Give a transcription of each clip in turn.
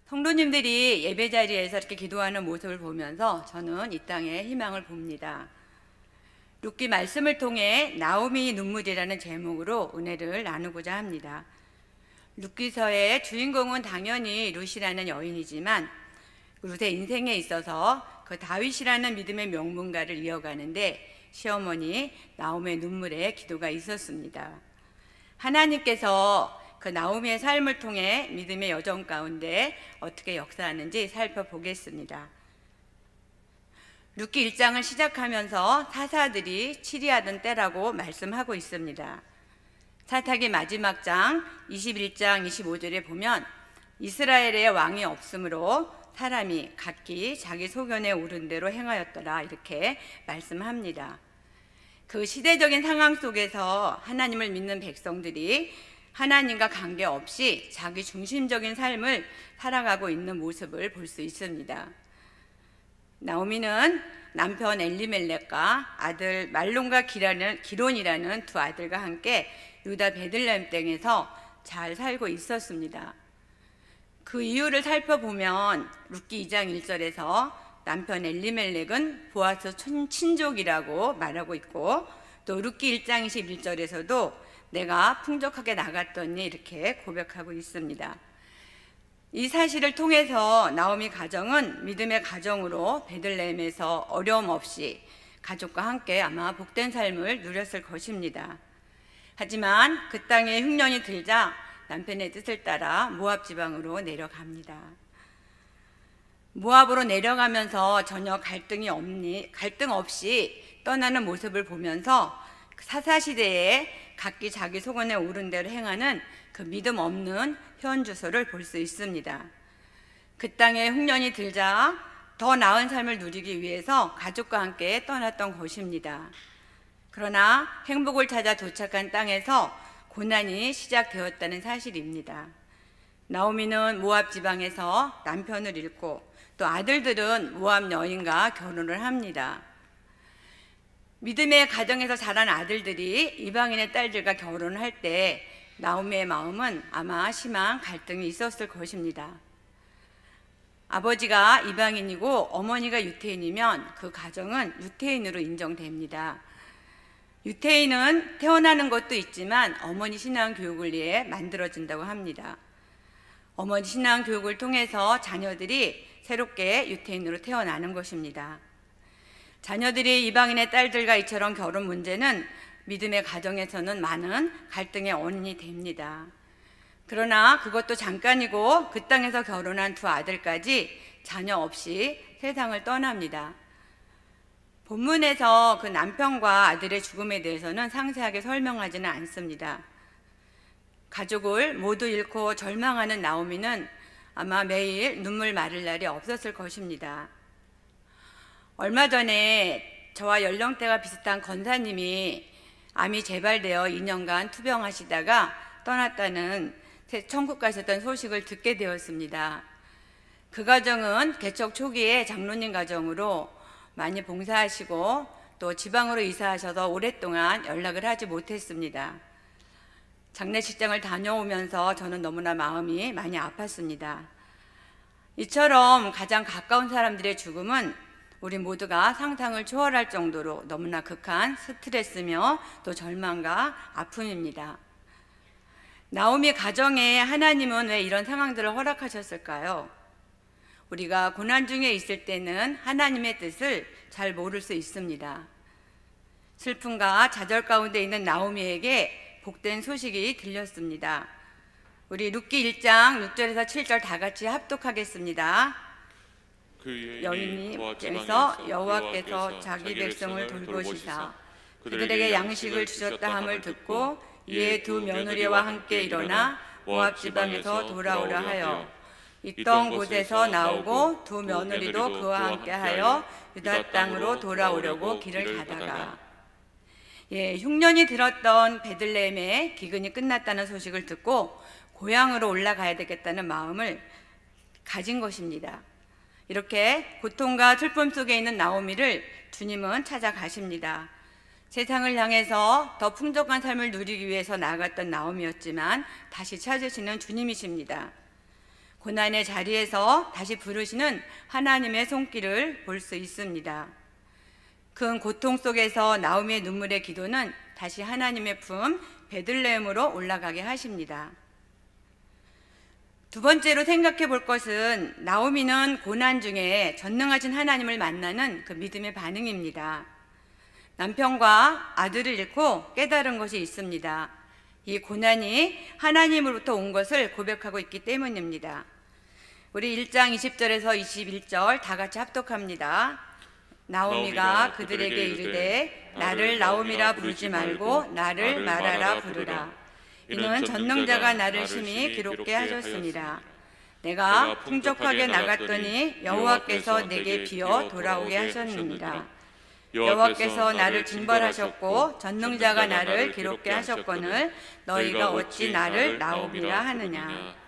성도님들이 예배 자리에서 이렇게 기도하는 모습을 보면서 저는 이 땅에 희망을 봅니다. 룻기 말씀을 통해 나오미 눈물이라는 제목으로 은혜를 나누고자 합니다. 룻기서의 주인공은 당연히 룻이라는 여인이지만 룻의 인생에 있어서 그 다윗이라는 믿음의 명문가를 이어가는데 시어머니 나오미의 눈물의 기도가 있었습니다. 하나님께서 그 나오미의 삶을 통해 믿음의 여정 가운데 어떻게 역사하는지 살펴보겠습니다. 룻기 1장을 시작하면서 사사들이 치리하던 때라고 말씀하고 있습니다. 사사기 마지막 장 21장 25절에 보면 이스라엘의 왕이 없으므로 사람이 각기 자기 소견에 오른 대로 행하였더라 이렇게 말씀합니다. 그 시대적인 상황 속에서 하나님을 믿는 백성들이 하나님과 관계없이 자기 중심적인 삶을 살아가고 있는 모습을 볼 수 있습니다. 나오미는 남편 엘리멜렉과 아들 말론과 기론이라는 두 아들과 함께 유다 베들레헴 땅에서 잘 살고 있었습니다. 그 이유를 살펴보면 룻기 2장 1절에서 남편 엘리멜렉은 보아스 친족이라고 말하고 있고 또 룻기 1장 21절에서도 내가 풍족하게 나갔더니 이렇게 고백하고 있습니다. 이 사실을 통해서 나오미 가정은 믿음의 가정으로 베들레헴에서 어려움 없이 가족과 함께 아마 복된 삶을 누렸을 것입니다. 하지만 그 땅에 흉년이 들자 남편의 뜻을 따라 모압 지방으로 내려갑니다. 모압으로 내려가면서 전혀 갈등 없이 떠나는 모습을 보면서 사사시대에 각기 자기 소견에 오른 대로 행하는 그 믿음 없는 현주소를 볼 수 있습니다. 그 땅에 흉년이 들자 더 나은 삶을 누리기 위해서 가족과 함께 떠났던 것입니다. 그러나 행복을 찾아 도착한 땅에서 고난이 시작되었다는 사실입니다. 나오미는 모압 지방에서 남편을 잃고 또 아들들은 모압 여인과 결혼을 합니다. 믿음의 가정에서 자란 아들들이 이방인의 딸들과 결혼을 할 때 나오미의 마음은 아마 심한 갈등이 있었을 것입니다. 아버지가 이방인이고 어머니가 유태인이면 그 가정은 유태인으로 인정됩니다. 유태인은 태어나는 것도 있지만 어머니 신앙 교육을 위해 만들어진다고 합니다. 어머니 신앙 교육을 통해서 자녀들이 새롭게 유태인으로 태어나는 것입니다. 자녀들이 이방인의 딸들과 이처럼 결혼 문제는 믿음의 가정에서는 많은 갈등의 원인이 됩니다. 그러나 그것도 잠깐이고 그 땅에서 결혼한 두 아들까지 자녀 없이 세상을 떠납니다. 본문에서 그 남편과 아들의 죽음에 대해서는 상세하게 설명하지는 않습니다. 가족을 모두 잃고 절망하는 나오미는 아마 매일 눈물 마를 날이 없었을 것입니다. 얼마 전에 저와 연령대가 비슷한 권사님이 암이 재발되어 2년간 투병하시다가 떠났다는 천국 가셨던 소식을 듣게 되었습니다. 그 가정은 개척 초기에 장로님 가정으로 많이 봉사하시고 또 지방으로 이사하셔서 오랫동안 연락을 하지 못했습니다. 장례식장을 다녀오면서 저는 너무나 마음이 많이 아팠습니다. 이처럼 가장 가까운 사람들의 죽음은 우리 모두가 상상을 초월할 정도로 너무나 극한 스트레스며 또 절망과 아픔입니다. 나오미 가정에 하나님은 왜 이런 상황들을 허락하셨을까요? 우리가 고난 중에 있을 때는 하나님의 뜻을 잘 모를 수 있습니다. 슬픔과 좌절 가운데 있는 나오미에게 복된 소식이 들렸습니다. 우리 룻기 1장 6절에서 7절 다 같이 합독하겠습니다. 그 여인께서 여호와께서 자기 백성을 돌보시사 그들에게 양식을 주셨다 함을 듣고 이에 두 며느리와 함께 일어나 모압 지방에서 돌아오라 하여 있던 곳에서 나오고 두 며느리도 그와 함께 하여 유다 땅으로 돌아오려고 길을 가다가 흉년이 들었던 베들레헴의 기근이 끝났다는 소식을 듣고 고향으로 올라가야 되겠다는 마음을 가진 것입니다. 이렇게 고통과 슬픔 속에 있는 나오미를 주님은 찾아가십니다. 세상을 향해서 더 풍족한 삶을 누리기 위해서 나아갔던 나오미였지만 다시 찾으시는 주님이십니다. 고난의 자리에서 다시 부르시는 하나님의 손길을 볼 수 있습니다. 큰 고통 속에서 나오미의 눈물의 기도는 다시 하나님의 품 베들레헴으로 올라가게 하십니다. 두 번째로 생각해 볼 것은 나오미는 고난 중에 전능하신 하나님을 만나는 그 믿음의 반응입니다. 남편과 아들을 잃고 깨달은 것이 있습니다. 이 고난이 하나님으로부터 온 것을 고백하고 있기 때문입니다. 우리 1장 20절에서 21절 다 같이 합독합니다. 나오미가 그들에게 이르되 나를 나오미라 부르지 말고 나를 마라라 부르라. 이는 전능자가 나를 심히 기롭게 하셨습니다. 내가 풍족하게 나갔더니 여호와께서 내게 비어 돌아오게 하셨느니라. 여호와께서 나를 징벌하셨고 전능자가 나를 기롭게 하셨거늘 너희가 어찌 나를 나오미라 하느냐.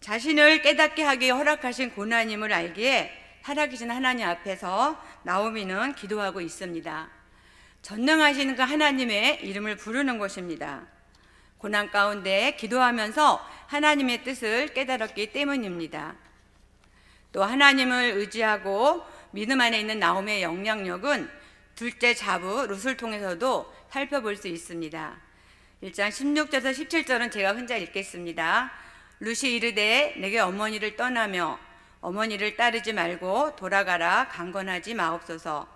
자신을 깨닫게 하기에 허락하신 고난임을 알기에 살아계신 하나님 앞에서 나오미는 기도하고 있습니다. 전능하신 그 하나님의 이름을 부르는 것입니다. 고난 가운데 기도하면서 하나님의 뜻을 깨달았기 때문입니다. 또 하나님을 의지하고 믿음 안에 있는 나오미의 영향력은 둘째 자부 룻을 통해서도 살펴볼 수 있습니다. 1장 16절에서 17절은 제가 혼자 읽겠습니다. 룻이 이르되 내게 어머니를 떠나며 어머니를 따르지 말고 돌아가라 강건하지 마옵소서.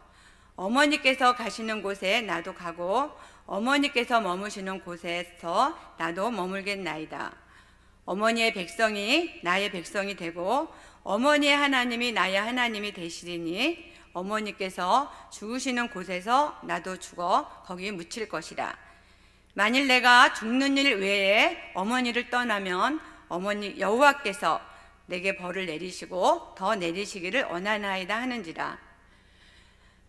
어머니께서 가시는 곳에 나도 가고 어머니께서 머무시는 곳에서 나도 머물겠나이다. 어머니의 백성이 나의 백성이 되고 어머니의 하나님이 나의 하나님이 되시리니 어머니께서 죽으시는 곳에서 나도 죽어 거기 묻힐 것이라. 만일 내가 죽는 일 외에 어머니를 떠나면 어머니 여호와께서 내게 벌을 내리시고 더 내리시기를 원하나이다 하는지라.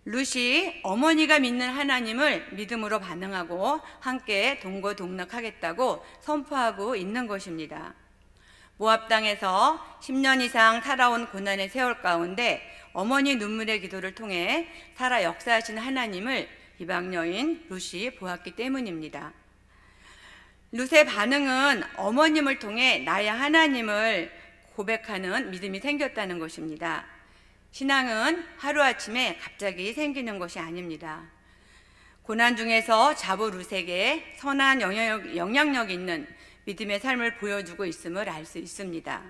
룻이 어머니가 믿는 하나님을 믿음으로 반응하고 함께 동거동락하겠다고 선포하고 있는 것입니다. 모압 땅에서 10년 이상 살아온 고난의 세월 가운데 어머니 눈물의 기도를 통해 살아 역사하신 하나님을 이방 여인 룻이 보았기 때문입니다. 룻의 반응은 어머님을 통해 나의 하나님을 고백하는 믿음이 생겼다는 것입니다. 신앙은 하루아침에 갑자기 생기는 것이 아닙니다. 고난 중에서 자부 룻에게 선한 영향력 있는 믿음의 삶을 보여주고 있음을 알 수 있습니다.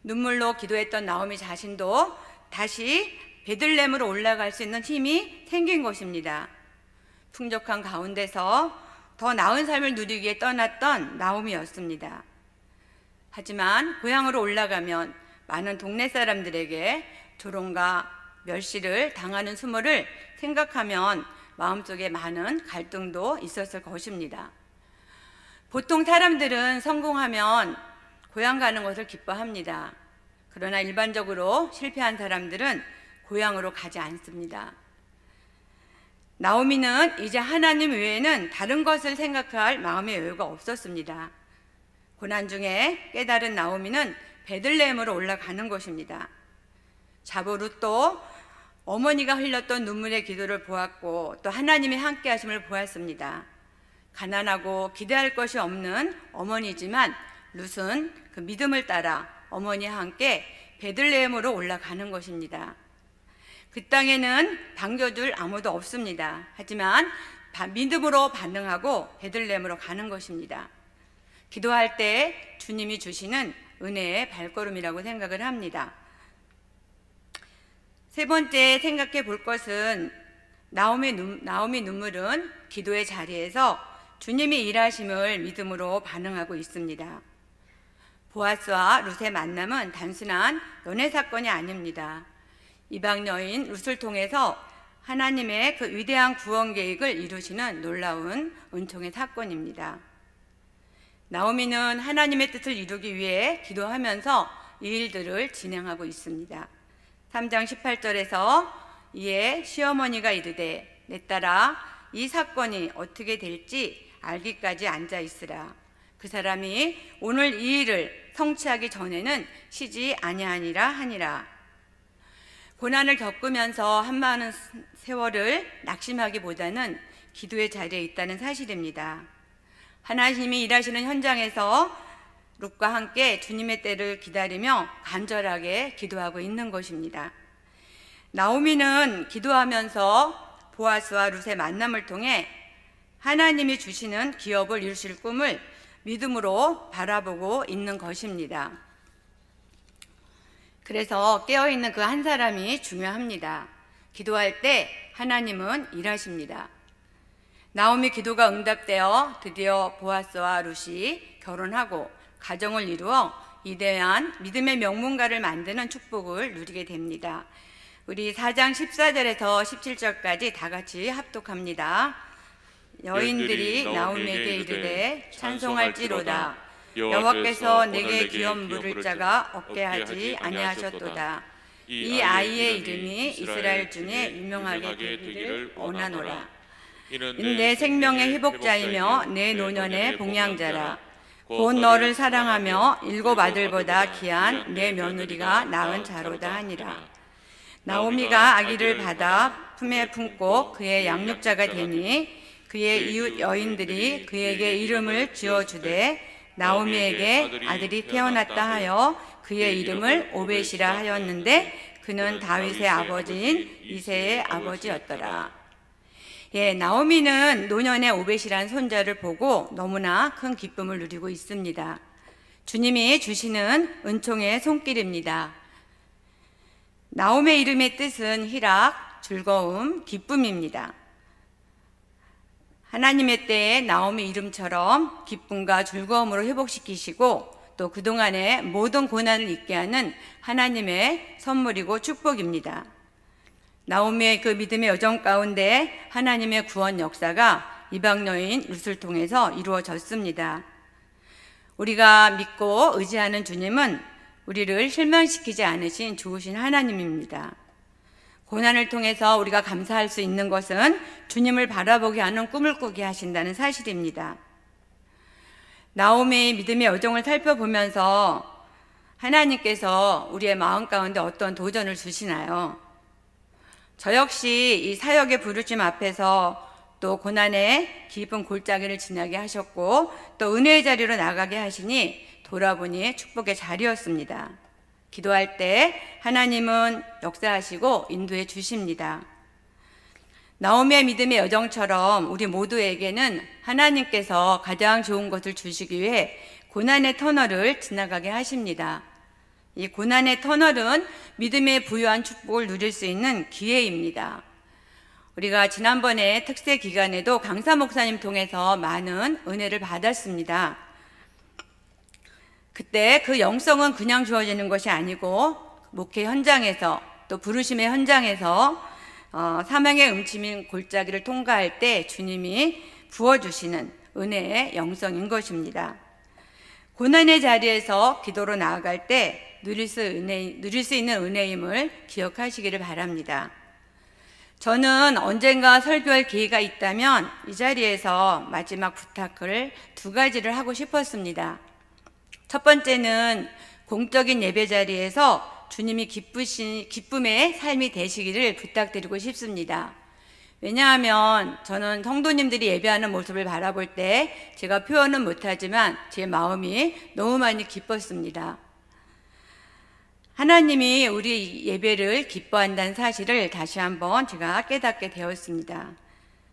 눈물로 기도했던 나오미 자신도 다시 베들레헴으로 올라갈 수 있는 힘이 생긴 것입니다. 풍족한 가운데서 더 나은 삶을 누리기 위해 떠났던 나오미였습니다. 하지만 고향으로 올라가면 많은 동네 사람들에게 조롱과 멸시를 당하는 수모를 생각하면 마음속에 많은 갈등도 있었을 것입니다. 보통 사람들은 성공하면 고향 가는 것을 기뻐합니다. 그러나 일반적으로 실패한 사람들은 고향으로 가지 않습니다. 나오미는 이제 하나님 외에는 다른 것을 생각할 마음의 여유가 없었습니다. 고난 중에 깨달은 나오미는 베들레헴으로 올라가는 것입니다. 자부 룻도 어머니가 흘렸던 눈물의 기도를 보았고 또 하나님의 함께 하심을 보았습니다. 가난하고 기대할 것이 없는 어머니지만 룻은 그 믿음을 따라 어머니와 함께 베들레헴으로 올라가는 것입니다. 그 땅에는 반겨줄 아무도 없습니다. 하지만 믿음으로 반응하고 베들레헴으로 가는 것입니다. 기도할 때 주님이 주시는 은혜의 발걸음이라고 생각을 합니다. 세 번째 생각해 볼 것은 나오미 눈물은 기도의 자리에서 주님이 일하심을 믿음으로 반응하고 있습니다. 보아스와 룻의 만남은 단순한 연애 사건이 아닙니다. 이방 여인 룻을 통해서 하나님의 그 위대한 구원 계획을 이루시는 놀라운 은총의 사건입니다. 나오미는 하나님의 뜻을 이루기 위해 기도하면서 이 일들을 진행하고 있습니다. 3장 18절에서 이에 시어머니가 이르되 내 딸아 이 사건이 어떻게 될지 알기까지 앉아 있으라. 그 사람이 오늘 이 일을 성취하기 전에는 쉬지 아니하니라 하니라. 고난을 겪으면서 한 많은 세월을 낙심하기보다는 기도의 자리에 있다는 사실입니다. 하나님이 일하시는 현장에서 룻과 함께 주님의 때를 기다리며 간절하게 기도하고 있는 것입니다. 나오미는 기도하면서 보아스와 룻의 만남을 통해 하나님이 주시는 기업을 이루실 꿈을 믿음으로 바라보고 있는 것입니다. 그래서 깨어있는 그 한 사람이 중요합니다. 기도할 때 하나님은 일하십니다. 나오미 기도가 응답되어 드디어 보아스와 룻이 결혼하고 가정을 이루어 위대한 믿음의 명문가를 만드는 축복을 누리게 됩니다. 우리 4장 14절에서 17절까지 다 같이 합독합니다. 여인들이 나오미에게 이르되 찬송할지로다. 여호와께서 내게 기업 물을 자가 없게 하지 아니하셨도다. 이 아이의 이름이 이스라엘 중에 유명하게 되기를 원하노라. 이는 내 생명의 회복자이며 내 노년의 봉양자라. 곧 너를 사랑하며 일곱 아들보다 귀한 내 며느리가 낳은 자로다 하니라. 나오미가 아기를 받아 품에 품고 그의 양육자가 되니 그의 이웃 여인들이 그에게 이름을 지어주되 나오미에게 아들이 태어났다 하여 그의 이름을 오벳이라 하였는데 그는 다윗의 아버지인 이새의 아버지였더라. 나오미는 노년의 오벳이란 손자를 보고 너무나 큰 기쁨을 누리고 있습니다. 주님이 주시는 은총의 손길입니다. 나오미의 이름의 뜻은 희락, 즐거움, 기쁨입니다. 하나님의 때에 나오미 이름처럼 기쁨과 즐거움으로 회복시키시고 또 그동안의 모든 고난을 잊게 하는 하나님의 선물이고 축복입니다. 나오미의 그 믿음의 여정 가운데 하나님의 구원 역사가 이방 여인 룻을 통해서 이루어졌습니다. 우리가 믿고 의지하는 주님은 우리를 실망시키지 않으신 좋으신 하나님입니다. 고난을 통해서 우리가 감사할 수 있는 것은 주님을 바라보게 하는 꿈을 꾸게 하신다는 사실입니다. 나오미의 믿음의 여정을 살펴보면서 하나님께서 우리의 마음 가운데 어떤 도전을 주시나요? 저 역시 이 사역의 부르심 앞에서 또 고난의 깊은 골짜기를 지나게 하셨고 또 은혜의 자리로 나가게 하시니 돌아보니 축복의 자리였습니다. 기도할 때 하나님은 역사하시고 인도해 주십니다. 나오미의 믿음의 여정처럼 우리 모두에게는 하나님께서 가장 좋은 것을 주시기 위해 고난의 터널을 지나가게 하십니다. 이 고난의 터널은 믿음의 부유한 축복을 누릴 수 있는 기회입니다. 우리가 지난번에 특세 기간에도 강사 목사님 통해서 많은 은혜를 받았습니다. 그때 그 영성은 그냥 주어지는 것이 아니고 목회 현장에서 또 부르심의 현장에서 사명의 음침인 골짜기를 통과할 때 주님이 부어주시는 은혜의 영성인 것입니다. 고난의 자리에서 기도로 나아갈 때 누릴 수 있는 은혜임을 기억하시기를 바랍니다. 저는 언젠가 설교할 기회가 있다면 이 자리에서 마지막 부탁을 두 가지를 하고 싶었습니다. 첫 번째는 공적인 예배 자리에서 주님이 기쁨의 삶이 되시기를 부탁드리고 싶습니다. 왜냐하면 저는 성도님들이 예배하는 모습을 바라볼 때 제가 표현은 못하지만 제 마음이 너무 많이 기뻤습니다. 하나님이 우리 예배를 기뻐한다는 사실을 다시 한번 제가 깨닫게 되었습니다.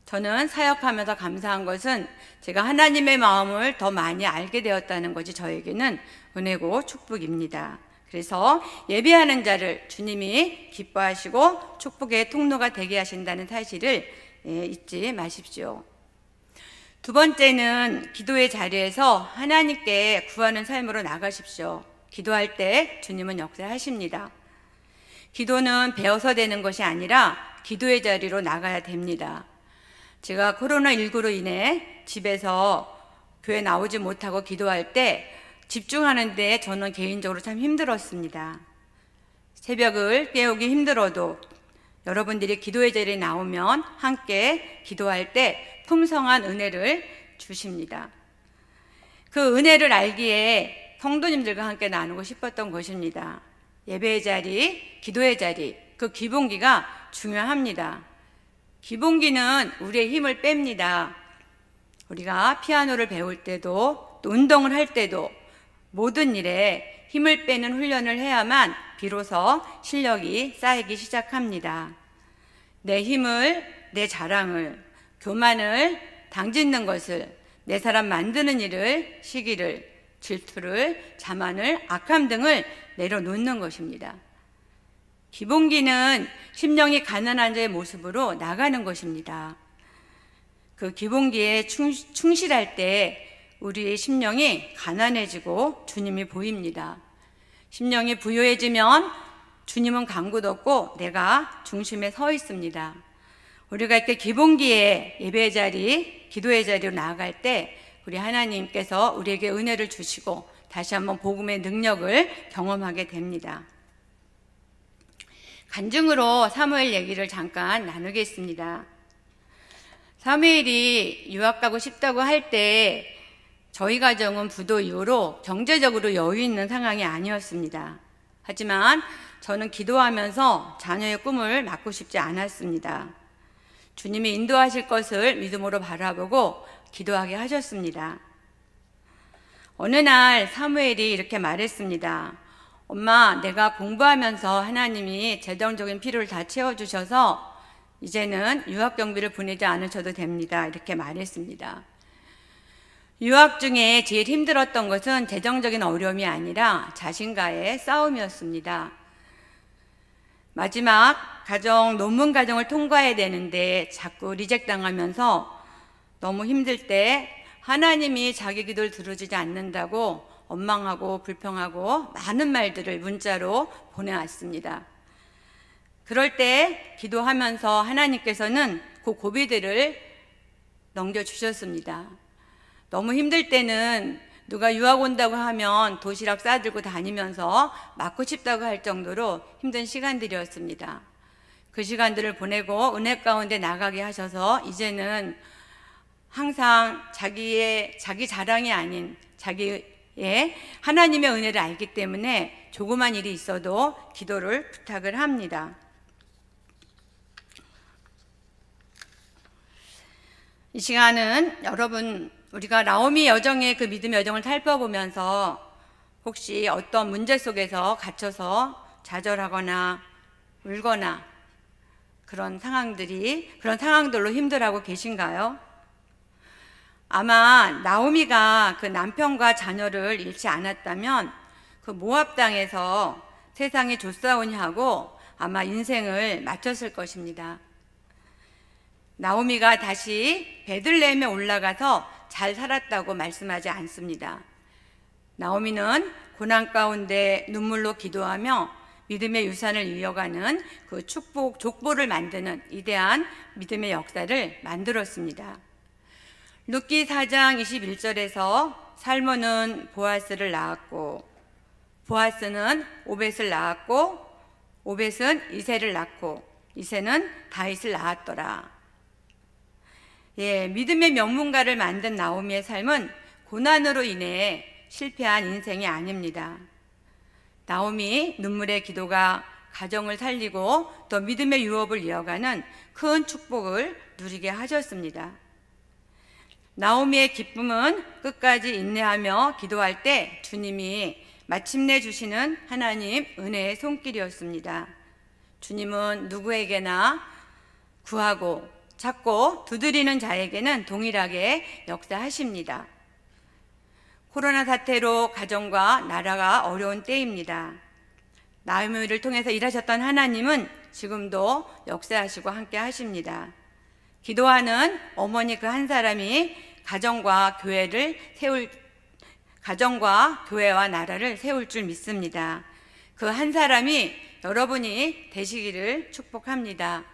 저는 사역하면서 감사한 것은 제가 하나님의 마음을 더 많이 알게 되었다는 것이 저에게는 은혜고 축복입니다. 그래서 예배하는 자를 주님이 기뻐하시고 축복의 통로가 되게 하신다는 사실을 잊지 마십시오. 두 번째는 기도의 자리에서 하나님께 구하는 삶으로 나가십시오. 기도할 때 주님은 역사하십니다. 기도는 배워서 되는 것이 아니라 기도의 자리로 나가야 됩니다. 제가 코로나19로 인해 집에서 교회 나오지 못하고 기도할 때 집중하는데 저는 개인적으로 참 힘들었습니다. 새벽을 깨우기 힘들어도 여러분들이 기도의 자리에 나오면 함께 기도할 때 풍성한 은혜를 주십니다. 그 은혜를 알기에 성도님들과 함께 나누고 싶었던 것입니다. 예배의 자리, 기도의 자리, 그 기본기가 중요합니다. 기본기는 우리의 힘을 뺍니다. 우리가 피아노를 배울 때도 또 운동을 할 때도 모든 일에 힘을 빼는 훈련을 해야만 비로소 실력이 쌓이기 시작합니다. 내 힘을, 내 자랑을, 교만을, 당짓는 것을, 내 사람 만드는 일을, 시기를, 질투를, 자만을, 악함 등을 내려놓는 것입니다. 기본기는 심령이 가난한 자의 모습으로 나가는 것입니다. 그 기본기에 충실할 때 우리의 심령이 가난해지고 주님이 보입니다. 심령이 부유해지면 주님은 강구뒀고 내가 중심에 서 있습니다. 우리가 이렇게 기본기에 예배의 자리, 기도의 자리로 나아갈 때 우리 하나님께서 우리에게 은혜를 주시고 다시 한번 복음의 능력을 경험하게 됩니다. 간증으로 사무엘 얘기를 잠깐 나누겠습니다. 사무엘이 유학 가고 싶다고 할 때 저희 가정은 부도 이후로 경제적으로 여유 있는 상황이 아니었습니다. 하지만 저는 기도하면서 자녀의 꿈을 막고 싶지 않았습니다. 주님이 인도하실 것을 믿음으로 바라보고 기도하게 하셨습니다. 어느 날 사무엘이 이렇게 말했습니다. 엄마, 내가 공부하면서 하나님이 재정적인 필요를 다 채워주셔서 이제는 유학 경비를 보내지 않으셔도 됩니다. 이렇게 말했습니다. 유학 중에 제일 힘들었던 것은 재정적인 어려움이 아니라 자신과의 싸움이었습니다. 마지막 논문 과정을 통과해야 되는데 자꾸 리젝 당하면서 너무 힘들 때 하나님이 자기 기도를 들어주지 않는다고 원망하고 불평하고 많은 말들을 문자로 보내왔습니다. 그럴 때 기도하면서 하나님께서는 그 고비들을 넘겨주셨습니다. 너무 힘들 때는 누가 유학 온다고 하면 도시락 싸들고 다니면서 맞고 싶다고 할 정도로 힘든 시간들이었습니다. 그 시간들을 보내고 은혜 가운데 나가게 하셔서 이제는 항상 자기 자랑이 아닌 자기의 하나님의 은혜를 알기 때문에 조그만 일이 있어도 기도를 부탁을 합니다. 이 시간은 여러분, 우리가 나오미 여정의 그 믿음의 여정을 살펴보면서 혹시 어떤 문제 속에서 갇혀서 좌절하거나 울거나 그런 상황들로 힘들어하고 계신가요? 아마 나오미가 그 남편과 자녀를 잃지 않았다면 그 모압 땅에서 세상에 조싸우니 하고 아마 인생을 마쳤을 것입니다. 나오미가 다시 베들레헴에 올라가서 잘 살았다고 말씀하지 않습니다. 나오미는 고난 가운데 눈물로 기도하며 믿음의 유산을 이어가는 그 족보를 만드는 위대한 믿음의 역사를 만들었습니다. 룻기 4장 21절에서 살몬은 보아스를 낳았고 보아스는 오벳을 낳았고 오벳은 이새를 낳고 이새는 다윗을 낳았더라. 믿음의 명문가를 만든 나오미의 삶은 고난으로 인해 실패한 인생이 아닙니다. 나오미 눈물의 기도가 가정을 살리고 또 믿음의 유업을 이어가는 큰 축복을 누리게 하셨습니다. 나오미의 기쁨은 끝까지 인내하며 기도할 때 주님이 마침내 주시는 하나님 은혜의 손길이었습니다. 주님은 누구에게나 구하고 찾고 두드리는 자에게는 동일하게 역사하십니다. 코로나 사태로 가정과 나라가 어려운 때입니다. 나오미를 통해서 일하셨던 하나님은 지금도 역사하시고 함께 하십니다. 기도하는 어머니 그 한 사람이 가정과 교회와 나라를 세울 줄 믿습니다. 그 한 사람이 여러분이 되시기를 축복합니다.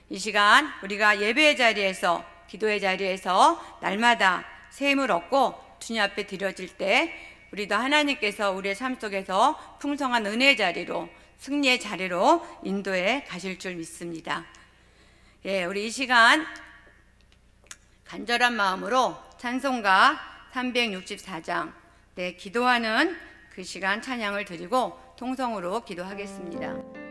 이 시간 우리가 예배의 자리에서 기도의 자리에서 날마다 새 힘을 얻고 주님 앞에 드려질 때 우리도 하나님께서 우리의 삶 속에서 풍성한 은혜의 자리로 승리의 자리로 인도해 가실 줄 믿습니다. 우리 이 시간 간절한 마음으로 찬송가 364장 기도하는 그 시간 찬양을 드리고 통성으로 기도하겠습니다.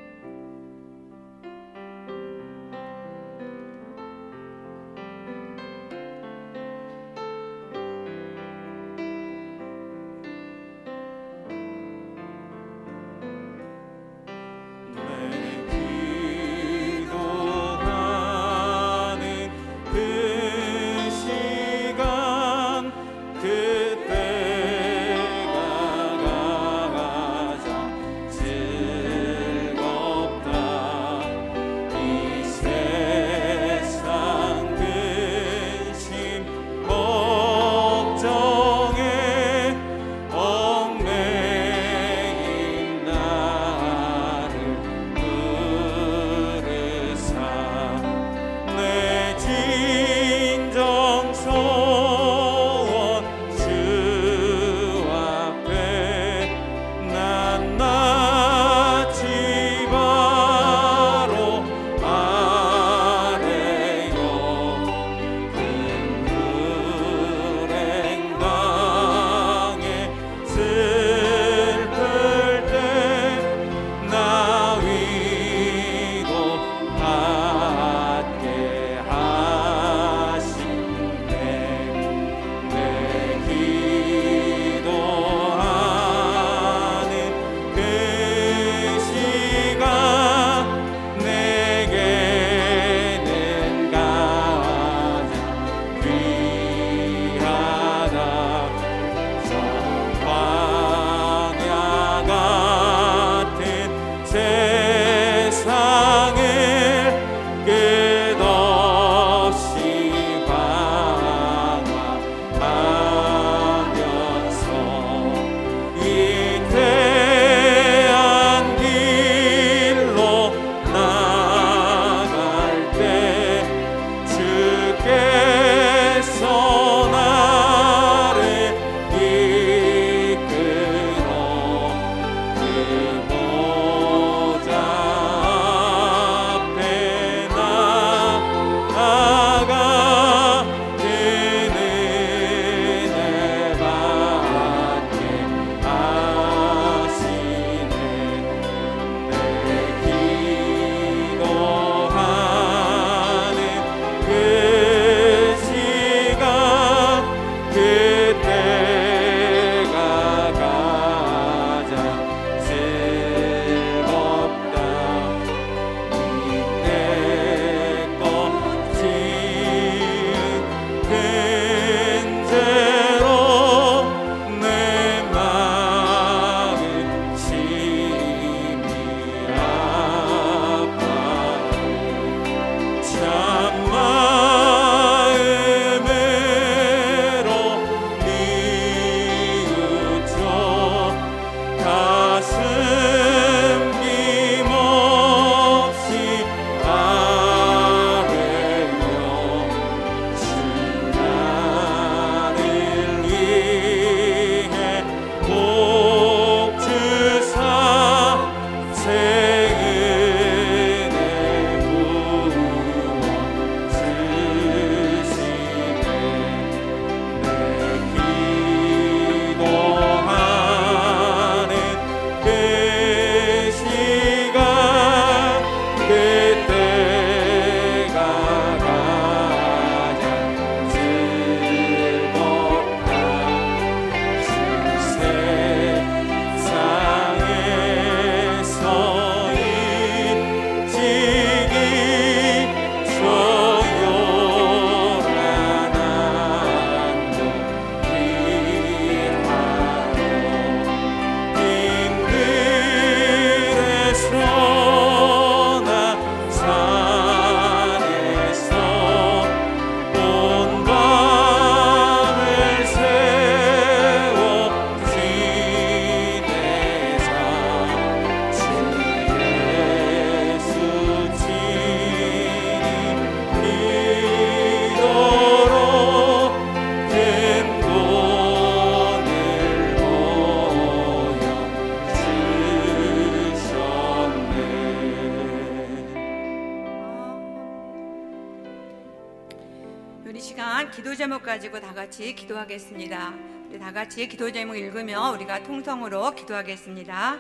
제목 가지고 다 같이 기도하겠습니다. 우리 다 같이 기도 제목 읽으며 우리가 통성으로 기도하겠습니다.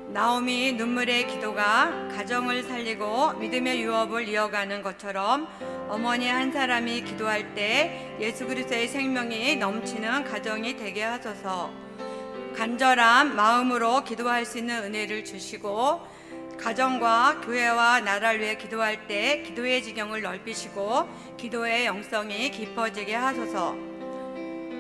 나오미 눈물의 기도가 가정을 살리고 믿음의 유업을 이어가는 것처럼 어머니 한 사람이 기도할 때 예수 그리스도의 생명이 넘치는 가정이 되게 하소서. 간절한 마음으로 기도할 수 있는 은혜를 주시고 가정과 교회와 나라를 위해 기도할 때 기도의 지경을 넓히시고 기도의 영성이 깊어지게 하소서.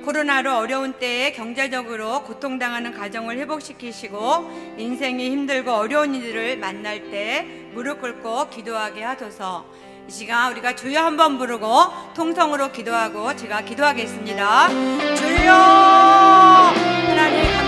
코로나로 어려운 때에 경제적으로 고통당하는 가정을 회복시키시고 인생이 힘들고 어려운 이들을 만날 때 무릎 꿇고 기도하게 하소서. 이 시간 우리가 주여 한번 부르고 통성으로 기도하고 제가 기도하겠습니다. 주여 하나님